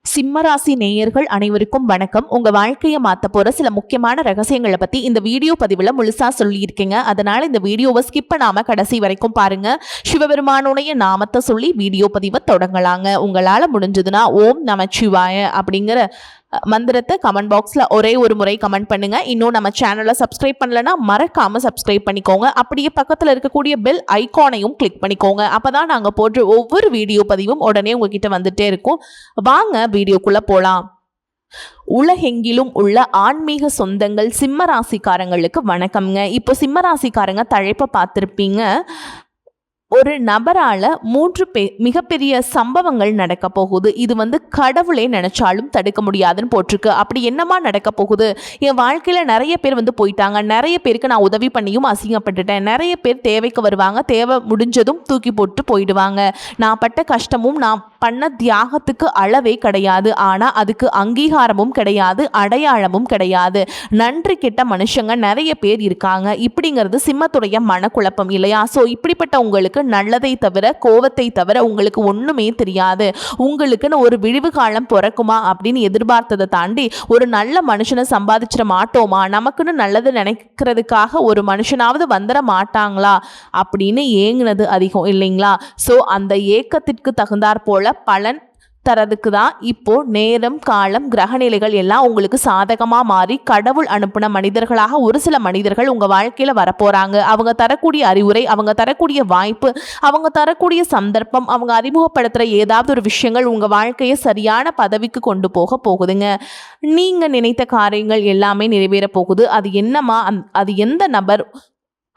சிம்மராசி நேயர்கள் அனைவருக்கும் வணக்கம். உங்க வாழ்க்கையை மாத்த போற சில முக்கியமான ரகசியங்களை பத்தி இந்த வீடியோ பதிவுல முழுசா சொல்லியிருக்கீங்க. அதனால இந்த வீடியோவை ஸ்கிப் பண்ணாம கடைசி வரைக்கும் பாருங்க. சிவபெருமானுடைய நாமத்தை சொல்லி வீடியோ பதிவை தொடங்கலாங்க. உங்களால முடிஞ்சதுன்னா ஓம் நமச்சிவாய அப்படிங்கிற மந்திரத்தை கமெண்ட் பாக்ஸில் ஒரே ஒரு முறை கமெண்ட் பண்ணுங்க. இன்னும் நம்ம சேனலை சப்ஸ்கிரைப் பண்ணலன்னா மறக்காம சப்ஸ்கிரைப் பண்ணிக்கோங்க. அப்படியே பக்கத்தில் இருக்கக்கூடிய பெல் ஐகானையும் கிளிக் பண்ணிக்கோங்க. அப்பதான் நாங்கள் போடுற ஒவ்வொரு வீடியோ பதிவும் உடனே உங்ககிட்ட வந்துட்டே இருக்கும். வாங்க வீடியோக்குள்ள போலாம். உலகெங்கிலும் உள்ள ஆன்மீக சொந்தங்கள் சிம்ம ராசிக்காரங்களுக்கு வணக்கம்ங்க. இப்போ சிம்ம ராசிக்காரங்க தலைப்பை பார்த்துருப்பீங்க. ஒரு நபரால 3 மிகப்பெரிய சம்பவங்கள் நடக்க போகுது. இது கடவுளே நினைச்சாலும் தடுக்க முடியாதுன்னு போட்டிருக்கு. அப்படி என்னமா நடக்க போகுது? என் வாழ்க்கையில நிறைய பேர் போயிட்டாங்க. நிறைய பேருக்கு நான் உதவி பண்ணியும் அசிங்கப்பட்டுட்டேன். நிறைய பேர் தேவைக்கு வருவாங்க. தேவை முடிஞ்சதும் தூக்கி போட்டு போயிடுவாங்க. நான் பட்ட கஷ்டமும் நான் பண்ண தியாகத்துக்கு அளவே கிடையாது. ஆனா அதுக்கு அங்கீகாரமும் கிடையாது, அடையாளமும் கிடையாது. நன்றி கெட்ட மனுஷங்க நிறைய பேர் இருக்காங்க. இப்படிங்கிறது சிம்மத்துடைய மனக்குழப்பம் இல்லையா? ஸோ இப்படிப்பட்ட உங்களுக்கு நல்லதை தவிர கோவத்தை தவிர உங்களுக்கு ஒண்ணுமே தெரியாது. உங்களுக்குன்னு ஒரு விழிவு காலம் பிறக்குமா அப்படின்னு எதிர்பார்த்ததை தாண்டி ஒரு நல்ல மனுஷனை சம்பாதிச்சிட மாட்டோமா, நமக்குன்னு நல்லது நினைக்கிறதுக்காக ஒரு மனுஷனாவது வந்துட மாட்டாங்களா அப்படின்னு ஏங்குனது அதிகம் இல்லைங்களா? ஸோ அந்த ஏக்கத்திற்கு தகுந்தாற் போல பலன் தரதுக்கு தான் இப்போ நேரம் காலம் கிரகநிலைகள் எல்லாம் உங்களுக்கு சாதகமாக மாறி கடவுள் அனுப்பின மனிதர்களாக ஒரு சில மனிதர்கள் உங்கள் வாழ்க்கையில் வரப்போகிறாங்க. அவங்க தரக்கூடிய அறிவுரை, அவங்க தரக்கூடிய வாய்ப்பு, அவங்க தரக்கூடிய சந்தர்ப்பம், அவங்க அறிமுகப்படுத்துகிற ஏதாவது ஒரு விஷயங்கள் உங்கள் வாழ்க்கையை சரியான பதவிக்கு கொண்டு போக போகுதுங்க. நீங்கள் நினைத்த காரியங்கள் எல்லாமே நிறைவேற போகுது. அது என்னமா, அது எந்த நபர்,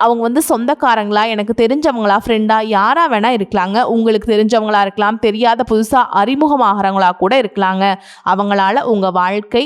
அவங்க சொந்தக்காரங்களா, எனக்கு தெரிஞ்சவங்களா, ஃப்ரெண்டா, யாரா வேணா இருக்கலாங்க. உங்களுக்கு தெரிஞ்சவங்களா இருக்கலாம், தெரியாத புதுசாக அறிமுகமாகறவங்களா கூட இருக்கலாங்க. அவங்களால உங்கள் வாழ்க்கை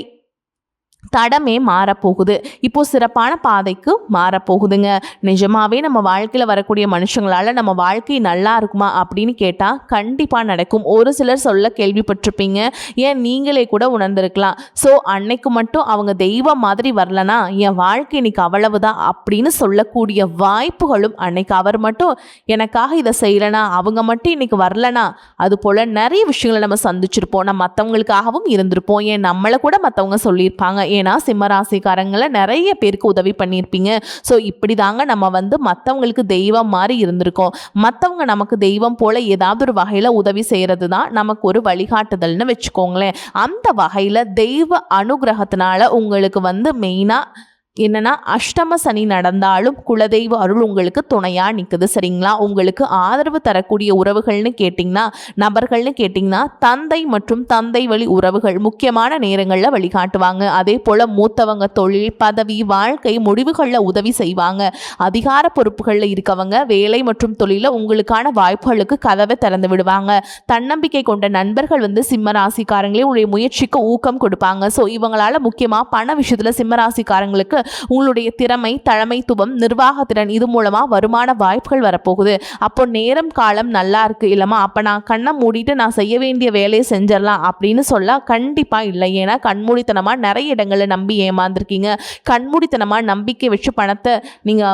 தடமே மாறப்போகுது. இப்போ சிறப்பான பாதைக்கு மாறப்போகுதுங்க. நிஜமாவே நம்ம வாழ்க்கையில் வரக்கூடிய மனுஷங்களால நம்ம வாழ்க்கை நல்லா இருக்குமா அப்படின்னு கேட்டால் கண்டிப்பாக நடக்கும். ஒரு சிலர் சொல்ல கேள்விப்பட்டிருப்பீங்க, ஏன் நீங்களே கூட உணர்ந்திருக்கலாம். ஸோ அன்னைக்கு மட்டும் அவங்க தெய்வம் மாதிரி வரலனா என் வாழ்க்கை இன்னைக்கு அவ்வளவுதான் அப்படின்னு சொல்லக்கூடிய வாய்ப்புகளும், அன்னைக்கு அவர் மட்டும் எனக்காக இதை செய்யலைனா, அவங்க மட்டும் இன்னைக்கு வரலனா, அது போல் நிறைய விஷயங்களை நம்ம சந்திச்சிருப்போம். நம்ம மற்றவங்களுக்காகவும் இருந்திருப்போம். ஏன் நம்மளை கூட மற்றவங்க சொல்லியிருப்பாங்க. ஏன்னா சிம்மராசிக்காரங்களை நிறைய பேருக்கு உதவி பண்ணியிருப்பீங்க. ஸோ இப்படி தாங்க நம்ம மற்றவங்களுக்கு தெய்வம் மாதிரி இருந்திருக்கோம். மற்றவங்க நமக்கு தெய்வம் போல ஏதாவது ஒரு வகையில் உதவி செய்கிறது தான் நமக்கு ஒரு வழிகாட்டுதல்னு வச்சுக்கோங்களேன். அந்த வகையில் தெய்வ அனுகிரகத்தினால உங்களுக்கு மெயினாக என்னன்னா, அஷ்டம சனி நடந்தாலும் குலதெய்வ அருள் உங்களுக்கு துணையா நிற்குது. சரிங்களா? உங்களுக்கு ஆதரவு தரக்கூடிய உறவுகள்னு கேட்டிங்கன்னா, நபர்கள்னு கேட்டிங்கன்னா, தந்தை மற்றும் தந்தை வழி உறவுகள் முக்கியமான நேரங்களில் வழிகாட்டுவாங்க. அதே போல் மூத்தவங்க தொழில், பதவி, வாழ்க்கை முடிவுகளில் உதவி செய்வாங்க. அதிகார பொறுப்புகளில் இருக்கவங்க வேலை மற்றும் தொழிலில் உங்களுக்கான வாய்ப்புகளுக்கு கதவை திறந்து விடுவாங்க. தன்னம்பிக்கை கொண்ட நண்பர்கள் சிம்மராசிக்காரங்களே உடைய முயற்சிக்கு ஊக்கம் கொடுப்பாங்க. ஸோ இவங்களால முக்கியமாக பண விஷயத்தில் சிம்மராசிக்காரங்களுக்கு உங்களுடைய திறமை, தலைமைத்துவம், நிர்வாகத்திறன் இது மூலமா வருமான வாய்ப்புகள் வரப்போகுது. அப்போ நேரம் காலம் நல்லா இருக்கு இல்லமா, அப்ப நான் கண்ணை மூடிட்டு நான் செய்ய வேண்டிய வேலையை செஞ்சிடலாம் அப்படின்னு சொல்ல கண்டிப்பா இல்லை. ஏன்னா கண்மூடித்தனமா நிறைய இடங்களை நம்பி ஏமாந்துருக்கீங்க. கண்மூடித்தனமா நம்பிக்கை வச்சு பணத்தை நீங்க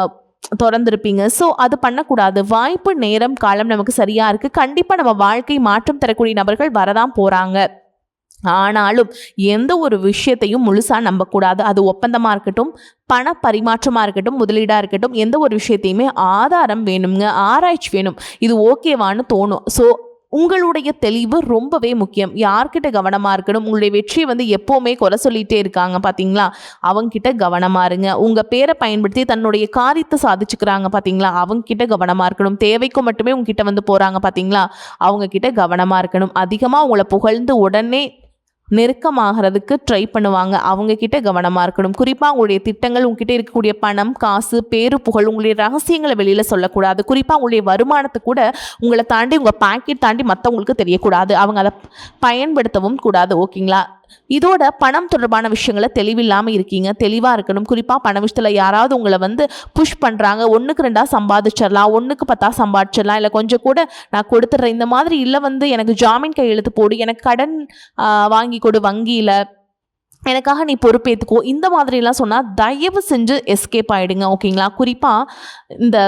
திறந்திருப்பீங்க. ஸோ அது பண்ணக்கூடாது. வாய்ப்பு, நேரம், காலம் நமக்கு சரியா இருக்கு. கண்டிப்பா நம்ம வாழ்க்கை மாற்றம் தரக்கூடிய நபர்கள் வரதான் போறாங்க. ஆனாலும் எந்த ஒரு விஷயத்தையும் முழுசா நம்பக்கூடாது. அது ஒப்பந்தமாக இருக்கட்டும், பண பரிமாற்றமாக இருக்கட்டும், முதலீடாக இருக்கட்டும், எந்த ஒரு விஷயத்தையுமே ஆதாரம் வேணுங்க, ஆராய்ச்சி வேணும். இது ஓகேவான்னு தோணும். ஸோ உங்களுடைய தெளிவு ரொம்பவே முக்கியம். யார்கிட்ட கவனமாக இருக்கணும்? உங்களுடைய வெற்றியை எப்போவுமே குறை சொல்லிகிட்டே இருக்காங்க பார்த்தீங்களா, அவங்கக்கிட்ட கவனமாக இருங்க. உங்கள் பேரை பயன்படுத்தி தன்னுடைய காரியத்தை சாதிச்சுக்கிறாங்க பார்த்தீங்களா, அவங்கக்கிட்ட கவனமாக இருக்கணும். தேவைக்கு மட்டுமே உங்ககிட்ட போகிறாங்க பார்த்தீங்களா, அவங்கக்கிட்ட கவனமாக இருக்கணும். அதிகமாக உங்களை புகழ்ந்து உடனே நெருக்கமாகிறதுக்கு ட்ரை பண்ணுவாங்க. அவங்க கிட்ட கவனமாக இருக்கணும். குறிப்பாக உங்களுடைய திட்டங்கள், உங்ககிட்ட இருக்கக்கூடிய பணம், காசு, பேரு, புகழ், உங்களுடைய ரகசியங்களை வெளியில் சொல்லக்கூடாது. குறிப்பாக உங்களுடைய வருமானத்தை கூட உங்களை தாண்டி, உங்கள் பாக்கெட் தாண்டி மற்றவங்களுக்கு தெரியக்கூடாது. அவங்க அதை பயன்படுத்தவும் கூடாது. ஓகேங்களா? இதோட பணம் தொடர்பான விஷயங்களை தெளிவில்லாமல் இருக்கீங்க. தெளிவாக இருக்கணும். குறிப்பாக பண விஷயத்தில் யாராவது உங்களை புஷ் பண்ணுறாங்க, 1க்கு 2 சம்பாதிச்சிடலாம், 1க்கு 10 சம்பாதிச்சிடலாம், இல்லை கொஞ்சம் கூட நான் கொடுத்துட்றேன், இந்த மாதிரி இல்லை எனக்கு ஜாமீன் கையெழுத்து போடு, எனக்கு கடன் வாங்கி கொடு வங்கியில், எனக்காக நீ பொறுப்பேற்றுக்கோ, இந்த மாதிரிலாம் சொன்னால் தயவு செஞ்சு எஸ்கேப் ஆகிடுங்க. ஓகேங்களா? குறிப்பாக இந்த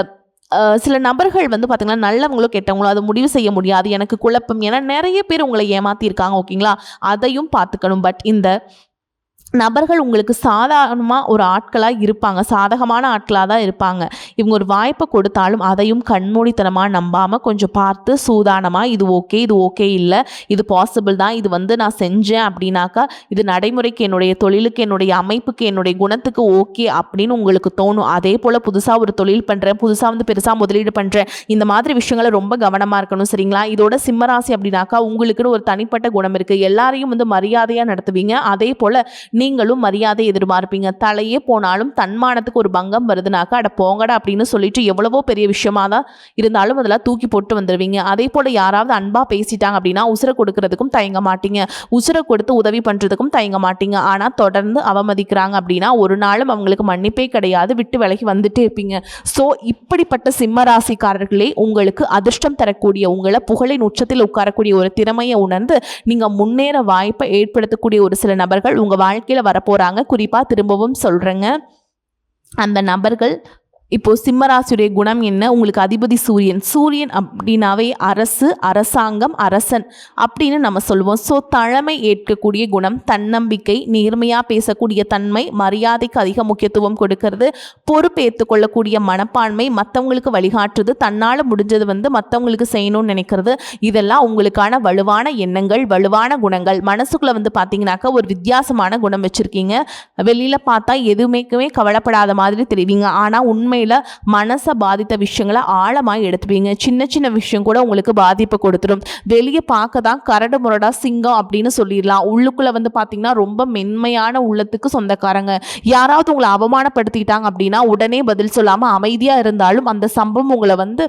சில நபர்கள் வந்து பார்த்தீங்கன்னா நல்லவங்களோ கெட்டவங்களோ அதை முடிவு செய்ய முடியாது, எனக்கு குழப்பம். ஏன்னா நிறைய பேர் உங்களை ஏமாற்றிருக்காங்க, ஓகேங்களா? அதையும் பார்த்துக்கணும். பட் இந்த நபர்கள் உங்களுக்கு சாதாரணமாக ஒரு ஆட்களாக இருப்பாங்க, சாதகமான ஆட்களாக தான் இருப்பாங்க. இவங்க ஒரு வாய்ப்பை கொடுத்தாலும் அதையும் கண்மூடித்தனமாக நம்பாமல் கொஞ்சம் பார்த்து சூதானமாக இது ஓகே இல்லை, இது பாசிபிள் தான், இது வந்து நான் செஞ்சேன் அப்படின்னாக்கா இது நடைமுறைக்கு, என்னுடைய தொழிலுக்கு, என்னுடைய அமைப்புக்கு, என்னுடைய குணத்துக்கு ஓகே அப்படின்னு உங்களுக்கு தோணும். அதே போல் புதுசாக ஒரு தொழில் பண்ணுறேன், புதுசாக வந்து பெருசாக முதலீடு பண்ணுறேன், இந்த மாதிரி விஷயங்களை ரொம்ப கவனமாக இருக்கணும், சரிங்களா? இதோட சிம்மராசி அப்படின்னாக்கா உங்களுக்குன்னு ஒரு தனிப்பட்ட குணம் இருக்குது. எல்லாரையும் வந்து மரியாதையாக நடத்துவீங்க. அதே போல் நீங்களும் மரியாதை எதிர்பார்ப்பீங்க. தலையே போனாலும் தன்மானத்துக்கு ஒரு பங்கம் வருதுனாக்கா அட போங்கடா அப்படின்னு சொல்லிட்டு எவ்வளவோ பெரிய விஷயமா தான் இருந்தாலும் அதெல்லாம் தூக்கி போட்டு வந்துடுவீங்க. அதே போல் யாராவது அன்பா பேசிட்டாங்க அப்படின்னா உசுரை கொடுக்கறதுக்கும் தயங்க மாட்டீங்க, உசுரை கொடுத்து உதவி பண்ணுறதுக்கும் தயங்க மாட்டீங்க. ஆனால் தொடர்ந்து அவமதிக்கிறாங்க அப்படின்னா ஒரு நாளும் அவங்களுக்கு மன்னிப்பே கிடையாது, விட்டு விலகி வந்துட்டே இருப்பீங்க. ஸோ இப்படிப்பட்ட சிம்ம ராசிக்காரர்களே உங்களுக்கு அதிர்ஷ்டம் தரக்கூடிய, உங்களை புகழின் உச்சத்தில் உட்காரக்கூடிய ஒரு திறமையை உணர்ந்து நீங்கள் முன்னேற வாய்ப்பை ஏற்படுத்தக்கூடிய ஒரு சில நபர்கள் உங்கள் வாழ்க்கையில் வரப்போறாங்க. குறிப்பா திரும்பவும் சொல்றேங்க, அந்த நபர்கள் இப்போ சிம்மராசியுடைய குணம் என்ன? உங்களுக்கு அதிபதி சூரியன். சூரியன் அப்படின்னாவே அரசு, அரசாங்கம், அரசன் அப்படின்னு நம்ம சொல்லுவோம். ஸோ தலைமை ஏற்கக்கூடிய குணம், தன்னம்பிக்கை, நேர்மையாக பேசக்கூடிய தன்மை, மரியாதைக்கு அதிக முக்கியத்துவம் கொடுக்கறது, பொறுப்பு ஏற்றுக்கொள்ளக்கூடிய மனப்பான்மை, மற்றவங்களுக்கு வழிகாட்டுறது, தன்னால் முடிஞ்சது வந்து மற்றவங்களுக்கு செய்யணும்னு நினைக்கிறது, இதெல்லாம் உங்களுக்கான வலுவான எண்ணங்கள், வலுவான குணங்கள். மனசுக்குள்ளே வந்து பார்த்தீங்கன்னாக்கா ஒரு வித்தியாசமான குணம் வச்சுருக்கீங்க. வெளியில் பார்த்தா எதுவுமே கவலைப்படாத மாதிரி தெரிவிங்க, ஆனால் உண்மை மனசை பாதித்த விஷயங்களை ஆழமாக எடுத்துப்பீங்க. சின்ன சின்ன விஷயம் கூட உங்களுக்கு பாதிப்பு கொடுத்துடும். வெளியே பார்க்க தான் கரடு முரடா சிங்கம் அப்படின்னு சொல்லிடலாம், உள்ளுக்குள்ள வந்து பார்த்தீங்கன்னா ரொம்ப மென்மையான உள்ளத்துக்கு சொந்தக்காரங்க. யாராவது உங்களை அவமானப்படுத்திட்டாங்க அப்படின்னா உடனே பதில் சொல்லாமல் அமைதியாக இருந்தாலும் அந்த சம்பவம் உங்களை வந்து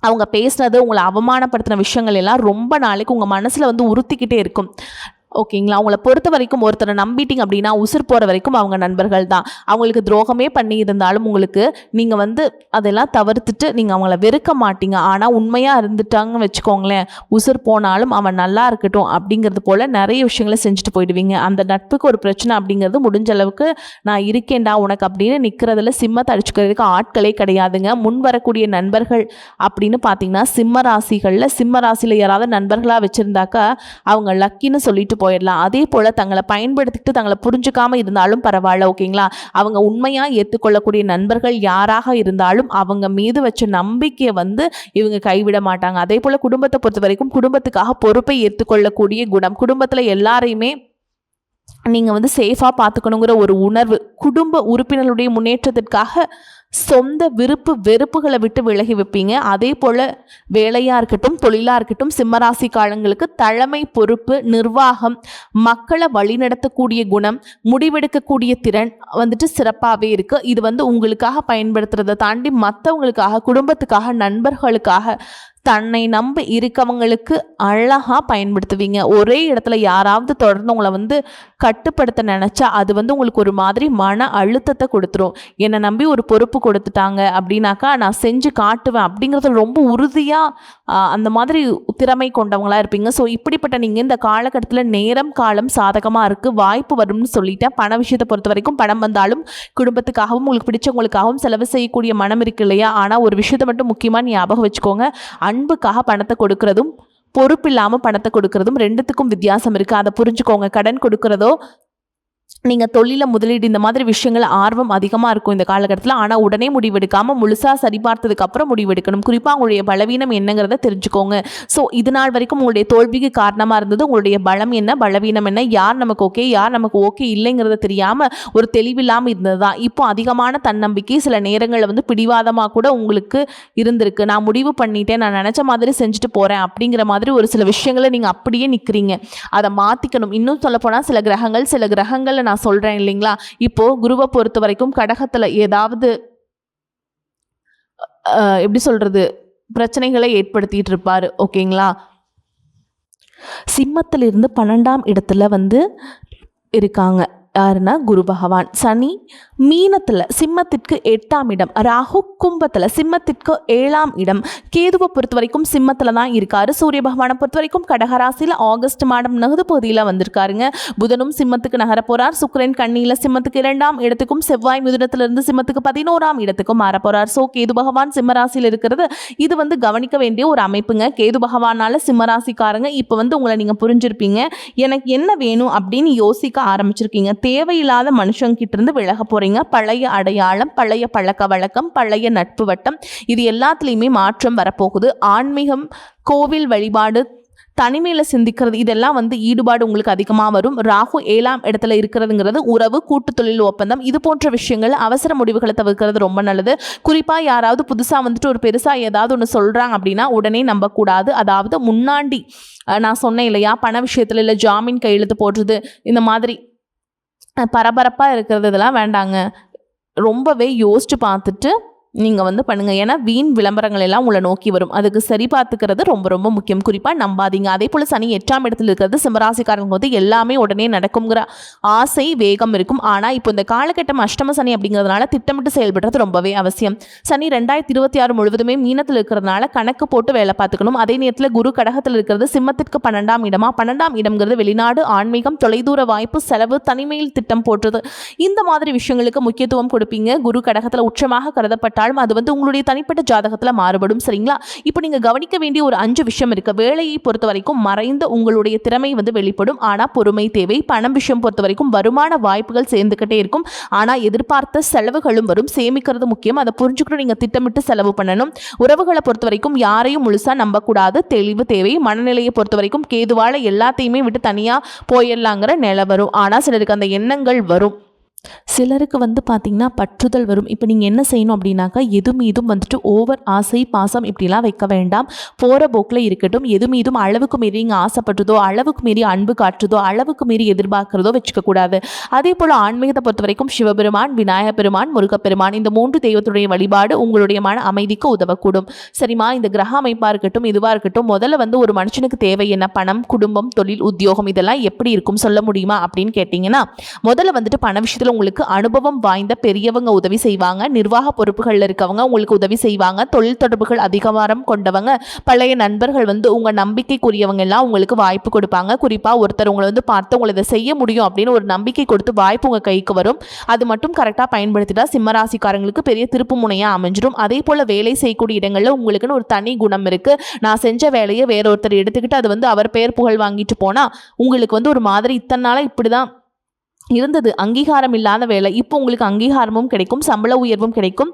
அவங்க பேசுனது, உங்களை அவமானப்படுத்தின விஷயங்கள் எல்லாம் ரொம்ப நாளைக்கு உங்கள் மனசில் வந்து உறுத்திக்கிட்டே இருக்கும், ஓகேங்களா? அவங்கள பொறுத்த வரைக்கும் ஒருத்தரை நம்பிட்டீங்க அப்படின்னா உசுர் போகிற வரைக்கும் அவங்க நண்பர்கள் தான். அவங்களுக்கு துரோகமே பண்ணி இருந்தாலும் உங்களுக்கு நீங்கள் வந்து அதெல்லாம் தவிர்த்துட்டு நீங்கள் அவங்கள வெறுக்க மாட்டீங்க. ஆனால் உண்மையாக இருந்துட்டாங்கன்னு வச்சுக்கோங்களேன், உசுர் போனாலும் அவன் நல்லா இருக்கட்டும் அப்படிங்கிறது போல் நிறைய விஷயங்களை செஞ்சுட்டு போயிடுவீங்க. அந்த நட்புக்கு ஒரு பிரச்சனை அப்படிங்கிறது முடிஞ்ச அளவுக்கு நான் இருக்கேன்டா உனக்கு அப்படின்னு நிற்கிறதுல சிம்மத்தை அடிச்சுக்கிறதுக்கு ஆட்களே கிடையாதுங்க. முன் வரக்கூடிய நண்பர்கள் அப்படின்னு பார்த்தீங்கன்னா சிம்ம ராசியில் யாராவது நண்பர்களாக வச்சுருந்தாக்கா அவங்க லக்கின்னு சொல்லிட்டு போயிடலாம். அதே போல் தங்களை பயன்படுத்திட்டு தங்களை புரிஞ்சுக்காமல் இருந்தாலும் பரவாயில்ல, ஓகேங்களா? அவங்க உண்மையாக ஏற்றுக்கொள்ளக்கூடிய நண்பர்கள் யாராக இருந்தாலும் அவங்க மீது வச்ச நம்பிக்கையை வந்து இவங்க கைவிட மாட்டாங்க. அதே போல் குடும்பத்தை பொறுத்த வரைக்கும் குடும்பத்துக்காக பொறுப்பை ஏற்றுக்கொள்ளக்கூடிய குணம், குடும்பத்தில் எல்லாரையுமே நீங்கள் வந்து சேஃபாக பார்த்துக்கணுங்கிற ஒரு உணர்வு, குடும்ப உறுப்பினர்களுடைய முன்னேற்றத்திற்காக சொந்த விருப்பு வெறுப்புகளை விட்டு விலகி வைப்பீங்க. அதே போல் வேலையாக இருக்கட்டும், தொழிலாக இருக்கட்டும், சிம்மராசி காலங்களுக்கு தலைமை பொறுப்பு, நிர்வாகம், மக்களை வழிநடத்தக்கூடிய குணம், முடிவெடுக்கக்கூடிய திறன் வந்துட்டு சிறப்பாகவே இருக்குது. இது வந்து உங்களுக்காக பயன்படுத்துறதை தாண்டி மற்றவங்களுக்காக, குடும்பத்துக்காக, நண்பர்களுக்காக, தன்னை நம்பி இருக்கவங்களுக்கு அழகாக பயன்படுத்துவீங்க. ஒரே இடத்துல யாராவது தொடர்ந்து உங்களை வந்து கட்டுப்படுத்த நினச்சா அது வந்து உங்களுக்கு ஒரு மாதிரி மன அழுத்தத்தை கொடுத்துரும். என்னை நம்பி ஒரு பொறுப்பு கொடுத்துட்டாங்க அப்படின்னாக்கா நான் செஞ்சு காட்டுவேன் அப்படிங்கிறது ரொம்ப உறுதியாக அந்த மாதிரி திறமை கொண்டவங்களாக இருப்பீங்க. ஸோ இப்படிப்பட்ட நீங்கள் இந்த காலகட்டத்தில் நேரம் காலம் சாதகமாக இருக்குது, வாய்ப்பு வரும்னு சொல்லிட்டேன். பண விஷயத்தை பொறுத்த வரைக்கும் பணம் வந்தாலும் குடும்பத்துக்காகவும் உங்களுக்கு பிடிச்சவங்களுக்காகவும் செலவு செய்யக்கூடிய மனம் இருக்கு இல்லையா? ஆனால் ஒரு விஷயத்தை மட்டும் முக்கியமாக ஞாபகம் வச்சுக்கோங்க, அன்புக்காக பணத்தை கொடுக்கறதும் பொறுப்பு இல்லாமல் பணத்தை கொடுக்கறதும் ரெண்டுத்துக்கும் வித்தியாசம் இருக்குது, அதை புரிஞ்சுக்கோங்க. கடன் கொடுக்கறதோ நீங்கள் தொழிலில் முதலீடு இந்த மாதிரி விஷயங்கள் ஆர்வம் அதிகமாக இருக்கும் இந்த காலகட்டத்தில். ஆனால் உடனே முடிவெடுக்காமல் முழுசாக சரி பார்த்ததுக்கப்புறம் முடிவெடுக்கணும். குறிப்பாக உங்களுடைய பலவீனம் என்னங்கிறத தெரிஞ்சுக்கோங்க. ஸோ இது நாள் வரைக்கும் உங்களுடைய தோல்விக்கு காரணமாக இருந்தது உங்களுடைய பலம் என்ன, பலவீனம் என்ன, யார் நமக்கு ஓகே, யார் நமக்கு ஓகே இல்லைங்கிறத தெரியாமல் ஒரு தெளிவில்லாமல் இருந்தது தான். இப்போ அதிகமான தன்னம்பிக்கை, சில நேரங்களில் வந்து பிடிவாதமாக கூட உங்களுக்கு இருந்திருக்கு. நான் முடிவு பண்ணிட்டேன், நான் நினச்ச மாதிரி செஞ்சுட்டு போகிறேன் அப்படிங்கிற மாதிரி ஒரு சில விஷயங்களை நீங்கள் அப்படியே நிற்கிறீங்க. அதை மாற்றிக்கணும். இன்னும் சொல்லப்போனால் சில கிரகங்கள் நான் சொல்றேன் இல்லைங்களா, இப்போ குருவை பொறுத்த வரைக்கும் கடகத்துல ஏதாவது எப்படி சொல்றது பிரச்சனைகளை ஏற்படுத்திட்டு இருப்பாரு, ஓகேங்களா? சிம்மத்திலிருந்து 12ஆம் இடத்துல வந்து இருக்காங்க. யாருன்னா குரு பகவான். சனி மீனத்தில் சிம்மத்திற்கு 8ஆம் இடம், ராகு கும்பத்தில் சிம்மத்திற்கு 7ஆம் இடம், கேதுவை பொறுத்த வரைக்கும் சிம்மத்தில் தான் இருக்காரு. சூரிய பகவானை பொறுத்த வரைக்கும் கடகராசியில் ஆகஸ்ட் மாதம் நகது பகுதியில் வந்திருக்காருங்க. புதனும் சிம்மத்துக்கு நகர போறார். சுக்கிரன் கன்னியில் சிம்மத்துக்கு 2ஆம் இடத்துக்கும், செவ்வாய் மிதுனத்திலிருந்து சிம்மத்துக்கு 11ஆம் இடத்துக்கும் மாற போறார். ஸோ கேது பகவான் சிம்மராசியில் இருக்கிறது இது கவனிக்க வேண்டிய ஒரு அமைப்புங்க. கேது பகவானால சிம்மராசிக்காரங்க இப்போ உங்களை நீங்கள் புரிஞ்சிருப்பீங்க. எனக்கு என்ன வேணும் அப்படின்னு யோசிக்க ஆரம்பிச்சிருக்கீங்க. தேவையில்லாத மனுஷங்கிட்ட இருந்து விலக போறீங்க. பழைய அடையாளம், பழைய பழக்க வழக்கம், பழைய நட்பு வட்டம், இது எல்லாத்துலேயுமே மாற்றம் வரப்போகுது. ஆன்மீகம், கோவில் வழிபாடு, தனிமையில் சிந்திக்கிறது, இதெல்லாம் ஈடுபாடு உங்களுக்கு அதிகமாக வரும். ராகு 7ஆம் இடத்துல இருக்கிறதுங்கிறது உறவு, கூட்டு தொழில் ஒப்பந்தம், இது போன்ற விஷயங்கள் அவசர முடிவுகளை தவிர்க்கிறது ரொம்ப நல்லது. குறிப்பாக யாராவது புதுசாக ஒரு பெருசாக ஏதாவது ஒன்று சொல்கிறாங்க அப்படின்னா உடனே நம்பக்கூடாது. அதாவது முன்னாடி நான் சொன்னேன் இல்லையா, பண விஷயத்தில் இல்லை ஜாமீன் கையெழுத்து போடுறது, இந்த மாதிரி பரபரப்பாக இருக்கிறது இதெல்லாம் வேண்டாங்க. ரொம்பவே யோசிச்சு பார்த்துட்டு நீங்கள் பண்ணுங்கள். ஏன்னா வீண் விளம்பரங்கள் எல்லாம் உங்களை நோக்கி வரும். அதுக்கு சரி பார்த்துக்கிறது ரொம்ப ரொம்ப முக்கியம். குறிப்பாக நம்பாதீங்க. அதே போல் சனி 8ஆம் இடத்துல இருக்கிறது சிம்மராசிக்காரங்க எல்லாமே உடனே நடக்குங்கிற ஆசை, வேகம் இருக்கும். ஆனால் இப்போ இந்த காலகட்டம் அஷ்டம சனி அப்படிங்கிறதுனால திட்டமிட்டு செயல்படுறது ரொம்பவே அவசியம். சனி 2026 முழுவதுமே மீனத்தில் இருக்கிறதுனால கணக்கு போட்டு வேலை பார்த்துக்கணும். அதே நேரத்தில் குரு கடகத்தில் இருக்கிறது சிம்மத்திற்கு 12ஆம் இடமா. 12ஆம் இடம்ங்கிறது வெளிநாடு, ஆன்மீகம், தொலைதூர வாய்ப்பு, செலவு, தனிமையில் திட்டம் போடுறது, இந்த மாதிரி விஷயங்களுக்கு முக்கியத்துவம் கொடுப்பீங்க. குரு கடகத்தில் உச்சமாக கருதப்பட்டால் அது உங்களுடைய தனிப்பட்ட ஜாதகத்தில் மாறுபடும். சரிங்களா? இப்போ நீங்கள் கவனிக்க வேண்டிய ஒரு 5 விஷயம் இருக்கு. வேலையை பொறுத்த வரைக்கும் மறைந்த உங்களுடைய திறமை வெளிப்படும். ஆனால் பொறுமை தேவை. பணம் விஷயம் பொறுத்த வரைக்கும் வருமான வாய்ப்புகள் சேர்ந்துக்கிட்டே இருக்கும். ஆனால் எதிர்பார்த்த செலவுகளும் வரும். சேமிக்கிறது முக்கியம். அதை புரிஞ்சுக்கிட்டு நீங்கள் திட்டமிட்டு செலவு பண்ணணும். உறவுகளை பொறுத்த வரைக்கும் யாரையும் முழுசாக நம்பக்கூடாது. தெளிவு தேவை. மனநிலையை பொறுத்த வரைக்கும் கேதுவால எல்லாத்தையுமே விட்டு தனியாக போயிடலாங்கிற நிலை வரும். ஆனால் சிலருக்கு அந்த எண்ணங்கள் வரும். சிலருக்கு பார்த்தீங்கன்னா பற்றுதல் வரும். இப்போ நீங்கள் என்ன செய்யணும் அப்படின்னாக்கா, எது மீதும் ஓவர் ஆசை, பாசம் இப்படிலாம் வைக்க வேண்டாம். போகிற போக்கில் இருக்கட்டும். எது மீதும் அளவுக்கு மீறி இங்கே ஆசைப்பட்டதோ, அளவுக்கு மீறி அன்பு காட்டுறதோ, அளவுக்கு மீறி எதிர்பார்க்கிறதோ வச்சுக்கக்கூடாது. அதே போல் ஆன்மீகத்தை பொறுத்த வரைக்கும் சிவபெருமான், விநாயகப் பெருமான், முருகப்பெருமான், இந்த 3 தெய்வத்துடைய வழிபாடு உங்களுடைய மன அமைதிக்கு உதவக்கூடும். சரிம்மா, இந்த கிரக அமைப்பாக இருக்கட்டும், இதுவாக இருக்கட்டும், முதல்ல ஒரு மனுஷனுக்கு தேவை என்ன? பணம், குடும்பம், தொழில், உத்தியோகம், இதெல்லாம் எப்படி இருக்கும் சொல்ல முடியுமா அப்படின்னு கேட்டிங்கன்னா, முதல்ல பண விஷயத்தில் உங்களுக்கு அனுபவம் வாய்ந்த பெரியவங்க உதவி செய்வாங்க. நிர்வாக பொறுப்புகளில் இருக்கவங்க உங்களுக்கு உதவி செய்வாங்க. தொழில் தொடர்புகள் அதிகாரம் கொண்டவங்க, பழைய நண்பர்கள் உங்க நம்பிக்கைக்குரியவங்க எல்லாம் உங்களுக்கு வாய்ப்பு கொடுப்பாங்க. குறிப்பாக ஒருத்தர் உங்களை பார்த்து உங்களை இதை செய்ய முடியும் அப்படின்னு ஒரு நம்பிக்கை கொடுத்து வாய்ப்பு உங்கள் கைக்கு வரும். அது மட்டும் கரெக்டாக பயன்படுத்திட்டா சிம்மராசிக்காரங்களுக்கு பெரிய திருப்பு முனையாக அமைஞ்சிடும். அதே போல் வேலை செய்யக்கூடிய இடங்களில் உங்களுக்குன்னு ஒரு தனி குணம் இருக்குது. நான் செஞ்ச வேலையை வேற ஒருத்தர் எடுத்துக்கிட்டு அது அவர் பெயர் புகழ் வாங்கிட்டு போனால் உங்களுக்கு ஒரு மாதிரி இத்தனை நாளாக இப்படி தான் இருந்தது, அங்கீகாரம் இல்லாத வேலை, இப்போ உங்களுக்கு அங்கீகாரமும் கிடைக்கும், சம்பள உயர்வும் கிடைக்கும்.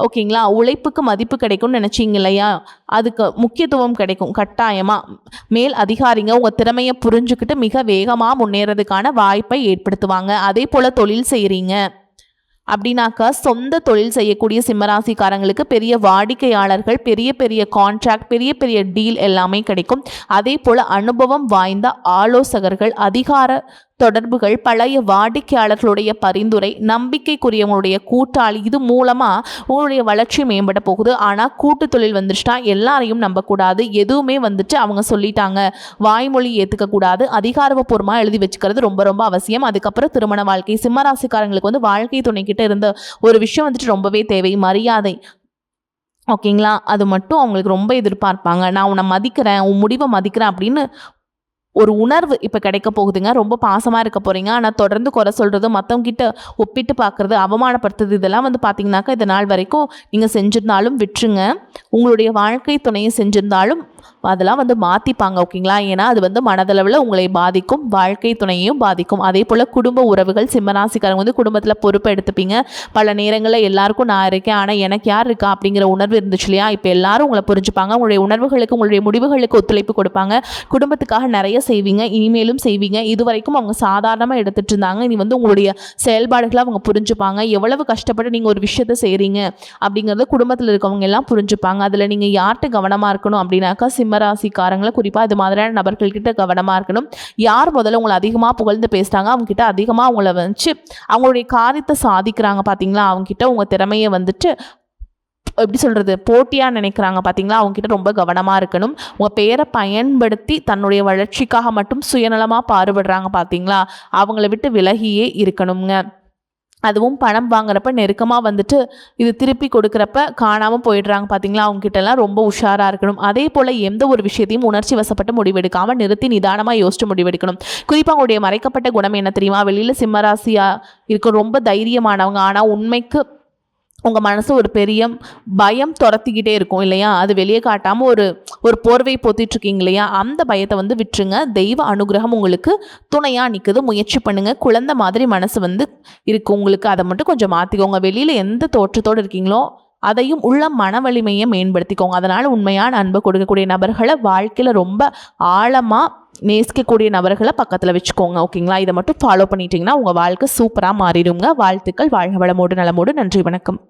ஓகேங்களா? உழைப்புக்கு மதிப்பு கிடைக்கும்னு நினச்சிங்க இல்லையா, அதுக்கு முக்கியத்துவம் கிடைக்கும். கட்டாயமாக மேல் அதிகாரிங்க உங்கள் திறமையை புரிஞ்சுக்கிட்டு மிக வேகமாக முன்னேறதுக்கான வாய்ப்பை ஏற்படுத்துவாங்க. அதே போல் தொழில் செய்கிறீங்க அப்படின்னாக்கா, சொந்த தொழில் செய்யக்கூடிய சிம்மராசிக்காரங்களுக்கு பெரிய வாடிக்கையாளர்கள், பெரிய பெரிய கான்ட்ராக்ட், பெரிய பெரிய டீல் எல்லாமே கிடைக்கும். அதே போல் அனுபவம் வாய்ந்த ஆலோசகர்கள், அதிகார தொடர்புகள், பழைய வாடிக்கையாளர்களுடைய பரிந்துரை, நம்பிக்கைக்குரியவங்களுடைய கூட்டாளி, இது மூலமாக உங்களுடைய வளர்ச்சி மேம்பட போகுது. ஆனால் கூட்டு தொழில் வந்துச்சுன்னா எல்லாரையும் நம்பக்கூடாது. எதுவுமே அவங்க சொல்லிட்டாங்க வாய்மொழி ஏற்றுக்கக்கூடாது. அதிகாரப்பூர்வமாக எழுதி வச்சுக்கிறது ரொம்ப ரொம்ப அவசியம். அதுக்கப்புறம் திருமண வாழ்க்கை, சிம்மராசிக்காரங்களுக்கு வாழ்க்கை துணைக்கிட்ட இருந்த ஒரு விஷயம் ரொம்பவே தேவை, மரியாதை. ஓகேங்களா? அது மட்டும் அவங்களுக்கு ரொம்ப எதிர்பார்ப்பாங்க. நான் உன்னை மதிக்கிறேன், உன் முடிவை மதிக்கிறேன் அப்படின்னு ஒரு உணர்வு இப்போ கிடைக்க போகுதுங்க. ரொம்ப பாசமாக இருக்க போகிறீங்க. ஆனால் தொடர்ந்து குறை சொல்கிறது, மற்றவங்க கிட்ட ஒப்பிட்டு பார்க்குறது, அவமானப்படுத்துறது, இதெல்லாம் இதனாக்கா இது நாள் வரைக்கும் நீங்கள் செஞ்சிருந்தாலும் விட்டுருங்க. உங்களுடைய வாழ்க்கை துணையை செஞ்சிருந்தாலும் அதெல்லாம் மாற்றிப்பாங்க. ஓகேங்களா? ஏன்னா அது மனதளவில் உங்களை பாதிக்கும், வாழ்க்கை துணையையும் பாதிக்கும். அதே போல் குடும்ப உறவுகள், சிம்மராசிக்காரங்க குடும்பத்தில் பொறுப்பை எடுத்துப்பீங்க. பல நேரங்களில் எல்லாருக்கும் நான் இருக்கேன், ஆனால் எனக்கு யார் இருக்கா அப்படிங்கிற உணர்வு இருந்துச்சு இல்லையா, இப்போ எல்லாரும் உங்களை புரிஞ்சுப்பாங்க. உங்களுடைய உணர்வுகளுக்கு, உங்களுடைய முடிவுகளுக்கு ஒத்துழைப்பு கொடுப்பாங்க. குடும்பத்துக்காக நிறைய செய்வீங்க, இனிமேலும் செய்வீங்க. இதுவரைக்கும் அவங்க சாதாரணமாக எடுத்துகிட்டு இருந்தாங்க. இனி உங்களுடைய செயல்பாடுகளை அவங்க புரிஞ்சுப்பாங்க. எவ்வளவு கஷ்டப்பட்டு நீங்கள் ஒரு விஷயத்தை செய்கிறீங்க அப்படிங்கிறத குடும்பத்தில் இருக்கவங்க எல்லாம் புரிஞ்சுப்பாங்க. அதில் நீங்கள் யார்கிட்ட கவனமாக இருக்கணும் அப்படின்னாக்கா, சிம்மராசிக்காரங்களை குறிப்பாக இது மாதிரியான நபர்கள்கிட்ட கவனமாக இருக்கணும். யார் முதல்ல உங்களை அதிகமாக புகழ்ந்து பேசுகிறாங்க, அவங்ககிட்ட அதிகமாக அவங்கள அவங்களுடைய காரியத்தை சாதிக்கிறாங்க பார்த்தீங்களா, அவங்ககிட்ட உங்கள் திறமையை எப்படி சொல்கிறது, போட்டியாக நினைக்கிறாங்க பார்த்தீங்களா, அவங்ககிட்ட ரொம்ப கவனமாக இருக்கணும். உங்கள் பேரை பயன்படுத்தி தன்னுடைய வளர்ச்சிக்காக மட்டும் சுயநலமாக பாடுபடுறாங்க பார்த்தீங்களா, அவங்கள விட்டு விலகியே இருக்கணுங்க. அதுவும் பணம் வாங்குறப்ப நெருக்கமாக வந்துட்டு இது திருப்பி கொடுக்குறப்ப காணாமல் போயிடுறாங்க பார்த்தீங்களா, அவங்ககிட்டலாம் ரொம்ப உஷாராக இருக்கணும். அதே போல் எந்த ஒரு விஷயத்தையும் உணர்ச்சி வசப்பட்டு முடிவெடுக்காமல் நிறுத்தி நிதானமாக யோசிச்சு முடிவெடுக்கணும். குறிப்பாக அவங்களுடைய மறைக்கப்பட்ட குணம் என்ன தெரியுமா, வெளியில் சிம்மராசியாக இருக்கும், ரொம்ப தைரியமானவங்க. ஆனால் உண்மைக்கு உங்கள் மனசு ஒரு பெரிய பயம் துரத்திக்கிட்டே இருக்கும் இல்லையா, அது வெளியே காட்டாமல் ஒரு போர்வை போத்திட்டுருக்கீங்க இல்லையா, அந்த பயத்தை வந்து விட்டுருங்க. தெய்வ அனுகிரகம் உங்களுக்கு துணையாக நிற்குது, முயற்சி பண்ணுங்கள். குழந்தை மாதிரி மனசு வந்து இருக்குது உங்களுக்கு, அதை மட்டும் கொஞ்சம் மாற்றிக்கோங்க. வெளியில் எந்த தோற்றத்தோடு இருக்கீங்களோ அதையும் உள்ள மன வலிமையை மேம்படுத்திக்கோங்க. அதனால் உண்மையான அன்பை கொடுக்கக்கூடிய நபர்களை வாழ்க்கையில் ரொம்ப ஆழமாக நேசிக்கக்கூடிய நபர்களை பக்கத்தில் வச்சுக்கோங்க. ஓகேங்களா, இதை மட்டும் ஃபாலோ பண்ணிட்டீங்கன்னா உங்கள் வாழ்க்கை சூப்பராக மாறிடுங்க. வாழ்த்துக்கள். வாழ்க வளமோடு நலமோடு. நன்றி, வணக்கம்.